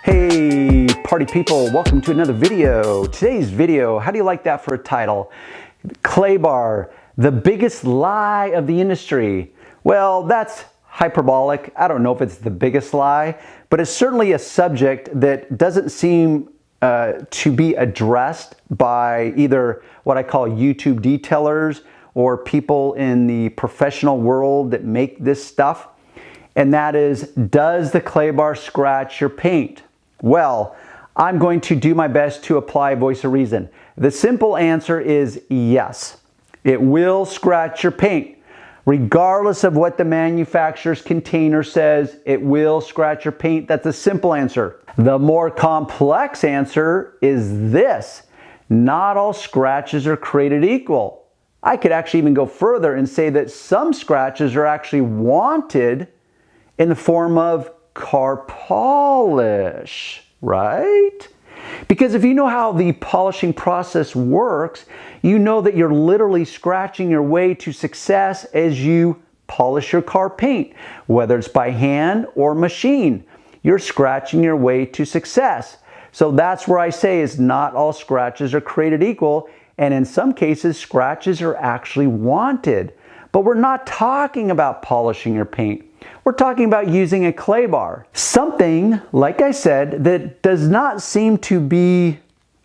Hey party people, welcome to another video. Today's video, how do you like that for a title? Clay bar, the biggest lie of the industry. Well, that's hyperbolic. I don't know if it's the biggest lie, but it's certainly a subject that doesn't seem to be addressed by either what I call YouTube detailers or people in the professional world that make this stuff. And that is, does the clay bar scratch your paint? Well, I'm going to do my best to apply a voice of reason. The simple answer is yes. It will scratch your paint. Regardless of what the manufacturer's container says, it will scratch your paint. That's a simple answer. The more complex answer is this: not all scratches are created equal. I could actually even go further and say that some scratches are actually wanted in the form of car polish, right? Because if you know how the polishing process works, you know that you're literally scratching your way to success as you polish your car paint. Whether it's by hand or machine, you're scratching your way to success. So that's where I say is not all scratches are created equal, and in some cases scratches are actually wanted. But we're not talking about polishing your paint. We're talking about using a clay bar. Something, like I said, that does not seem to be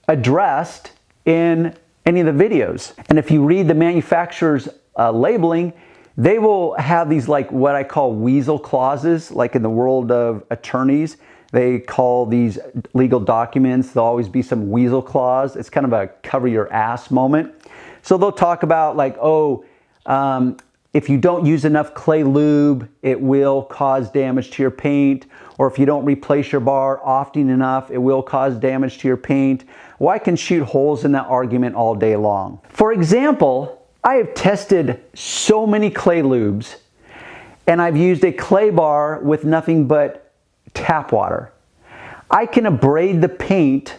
addressed in any of the videos. And if you read the manufacturer's labeling, they will have these like what I call weasel clauses, like in the world of attorneys. They call these legal documents, there'll always be some weasel clause. It's kind of a cover your ass moment. So they'll talk about like, if you don't use enough clay lube, it will cause damage to your paint. Or if you don't replace your bar often enough, it will cause damage to your paint. Well, I can shoot holes in that argument all day long. For example, I have tested so many clay lubes, and I've used a clay bar with nothing but tap water. I can abrade the paint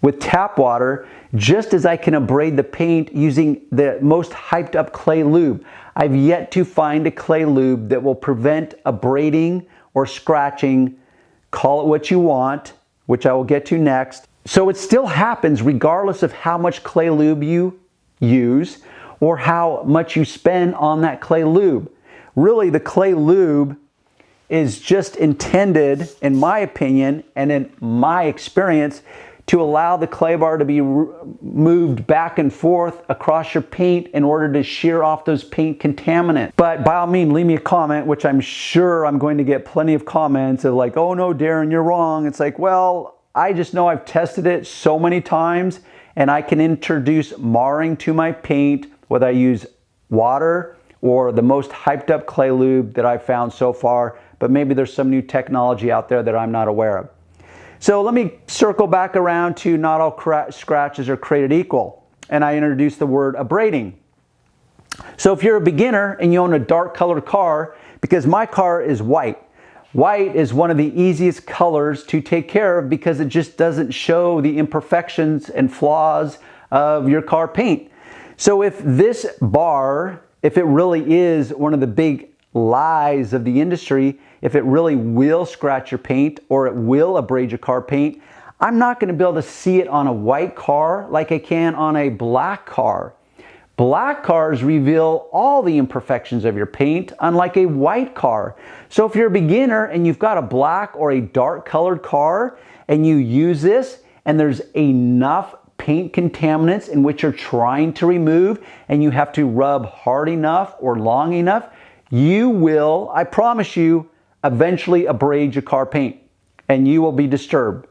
with tap water just as I can abrade the paint using the most hyped up clay lube. I've yet to find a clay lube that will prevent abrading or scratching. Call it what you want, which I will get to next. So it still happens regardless of how much clay lube you use or how much you spend on that clay lube. Really, the clay lube is just intended, in my opinion and in my experience, to allow the clay bar to be moved back and forth across your paint in order to shear off those paint contaminants. But by all means, leave me a comment, which I'm sure I'm going to get plenty of comments of like, oh no, Darren, you're wrong. It's like, well, I just know I've tested it so many times and I can introduce marring to my paint, whether I use water or the most hyped up clay lube that I've found so far, but maybe there's some new technology out there that I'm not aware of. So let me circle back around to not all scratches are created equal. And I introduced the word abrading. So if you're a beginner and you own a dark colored car, because my car is white. White is one of the easiest colors to take care of because it just doesn't show the imperfections and flaws of your car paint. So if this bar, if it really is one of the big lies of the industry, if it really will scratch your paint or it will abrade your car paint, I'm not going to be able to see it on a white car like I can on a black car. Black cars reveal all the imperfections of your paint, unlike a white car. So if you're a beginner and you've got a black or a dark colored car and you use this and there's enough paint contaminants in which you're trying to remove and you have to rub hard enough or long enough, you will, I promise you, eventually abrade your car paint and you will be disturbed.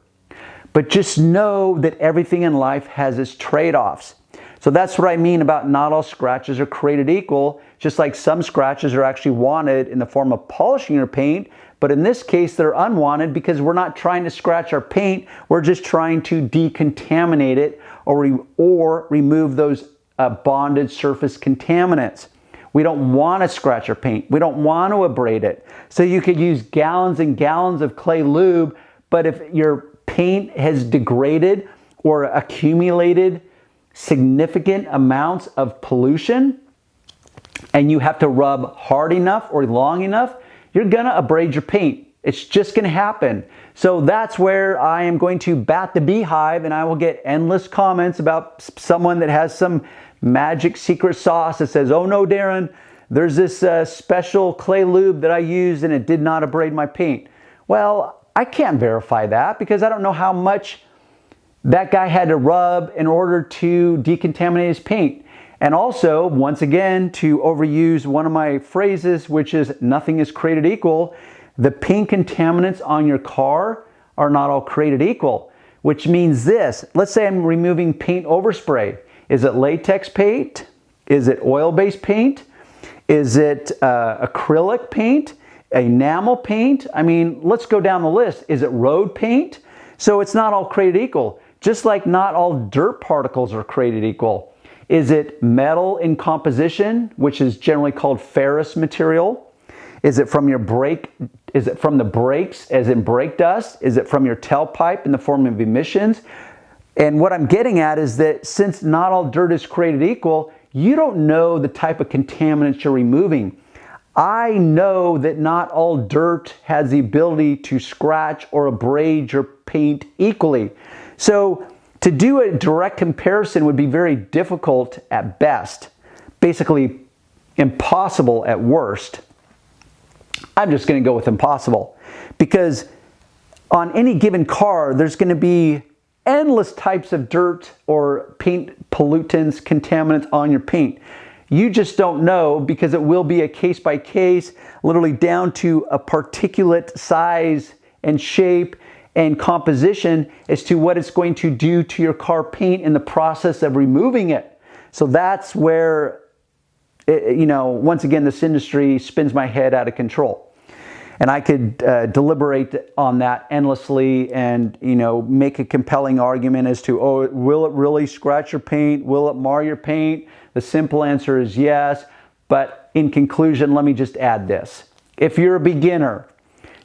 But just know that everything in life has its trade-offs. So that's what I mean about not all scratches are created equal, just like some scratches are actually wanted in the form of polishing your paint, but in this case they're unwanted because we're not trying to scratch our paint, we're just trying to decontaminate it or remove those bonded surface contaminants. We don't want to scratch our paint. We don't want to abrade it. So you could use gallons and gallons of clay lube, but if your paint has degraded or accumulated significant amounts of pollution and you have to rub hard enough or long enough, you're gonna abrade your paint. It's just going to happen. So that's where I am going to bat the beehive, and I will get endless comments about someone that has some magic secret sauce that says, oh no, Darren, there's this special clay lube that I used and it did not abrade my paint. Well, I can't verify that because I don't know how much that guy had to rub in order to decontaminate his paint. And also, once again, to overuse one of my phrases, which is nothing is created equal, the paint contaminants on your car are not all created equal, which means this. Let's say I'm removing paint overspray. Is it latex paint? Is it oil-based paint? Is it acrylic paint? Enamel paint? I mean, let's go down the list. Is it road paint? So it's not all created equal. Just like not all dirt particles are created equal. Is it metal in composition, which is generally called ferrous material? Is it from your brake? Is it from the brakes as in brake dust? Is it from your tailpipe in the form of emissions? And what I'm getting at is that since not all dirt is created equal, you don't know the type of contaminants you're removing. I know that not all dirt has the ability to scratch or abrade your paint equally. So to do a direct comparison would be very difficult at best, basically impossible at worst. I'm just going to go with impossible because on any given car, there's going to be endless types of dirt or paint pollutants, contaminants on your paint. You just don't know because it will be a case by case, literally down to a particulate size and shape and composition as to what it's going to do to your car paint in the process of removing it. So that's where, once again, this industry spins my head out of control. And I could deliberate on that endlessly and, make a compelling argument as to, oh, will it really scratch your paint? Will it mar your paint? The simple answer is yes. But in conclusion, let me just add this. If you're a beginner,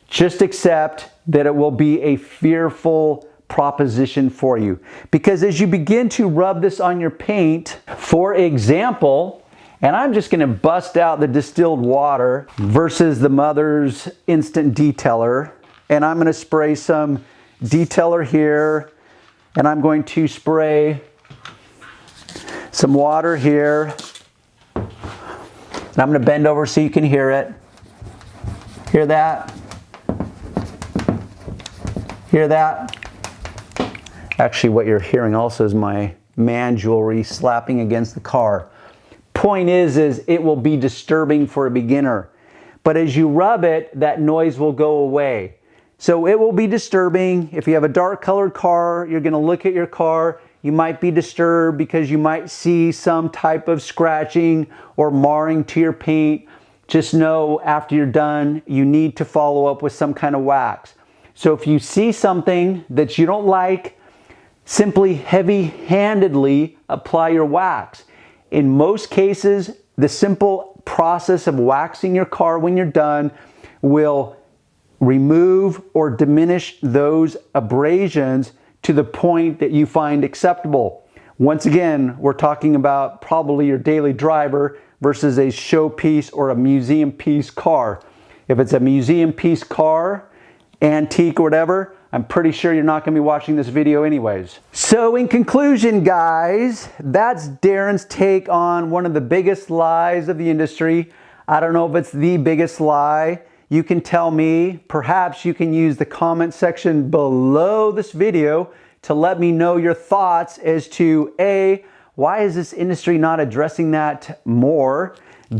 just accept that it will be a fearful proposition for you. Because as you begin to rub this on your paint, for example, and I'm just going to bust out the distilled water versus the Mother's Instant Detailer. And I'm going to spray some detailer here. And I'm going to spray some water here. And I'm going to bend over so you can hear it. Hear that? Hear that? Actually, what you're hearing also is my man jewelry slapping against the car. Point is it will be disturbing for a beginner. But as you rub it, that noise will go away. So it will be disturbing. If you have a dark colored car, you're going to look at your car. You might be disturbed because you might see some type of scratching or marring to your paint. Just know after you're done, you need to follow up with some kind of wax. So if you see something that you don't like, simply heavy-handedly apply your wax. In most cases, the simple process of waxing your car when you're done will remove or diminish those abrasions to the point that you find acceptable. Once again, we're talking about probably your daily driver versus a showpiece or a museum piece car. If it's a museum piece car, antique or whatever, I'm pretty sure you're not going to be watching this video anyways. So in conclusion, guys, that's Darren's take on one of the biggest lies of the industry. I don't know if it's the biggest lie. You can tell me. Perhaps you can use the comment section below this video to let me know your thoughts as to A, why is this industry not addressing that more?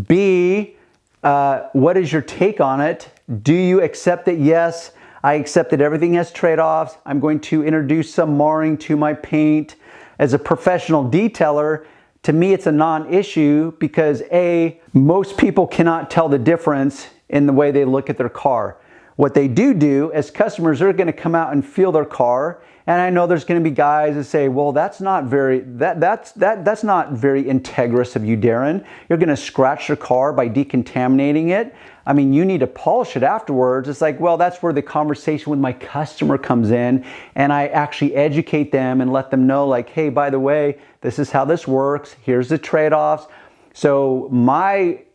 B, what is your take on it? Do you accept that yes, I accept that everything has trade-offs. I'm going to introduce some marring to my paint. As a professional detailer, to me it's a non-issue because A, most people cannot tell the difference in the way they look at their car. What they do as customers, they're going to come out and feel their car. And I know there's going to be guys that say, well, that's not very integrous of you, Darren. You're going to scratch your car by decontaminating it. I mean, you need to polish it afterwards. It's like, well, that's where the conversation with my customer comes in, and I actually educate them and let them know, like, hey, by the way, this is how this works. Here's the trade-offs. So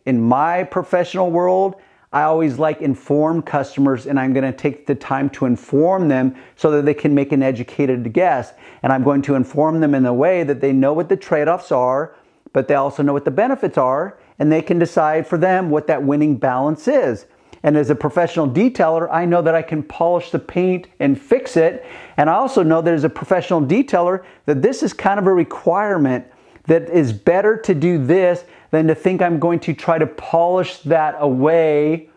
in my professional world, I always like informed customers, and I'm going to take the time to inform them so that they can make an educated guess. And I'm going to inform them in a way that they know what the trade-offs are, but they also know what the benefits are, and they can decide for them what that winning balance is. And as a professional detailer, I know that I can polish the paint and fix it. And I also know that as a professional detailer that this is kind of a requirement, that is better to do this than to think I'm going to try to polish that away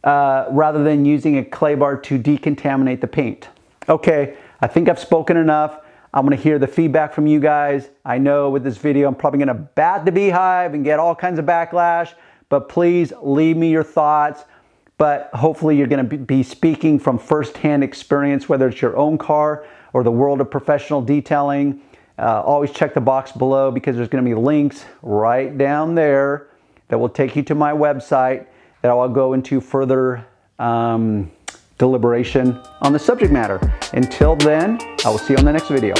rather than using a clay bar to decontaminate the paint. Okay, I think I've spoken enough. I'm gonna hear the feedback from you guys. I know with this video, I'm probably gonna bat the beehive and get all kinds of backlash, but please leave me your thoughts. But hopefully you're gonna be speaking from firsthand experience, whether it's your own car or the world of professional detailing. Always check the box below because there's gonna be links right down there that will take you to my website that I'll go into further deliberation on the subject matter. Until then, I will see you on the next video.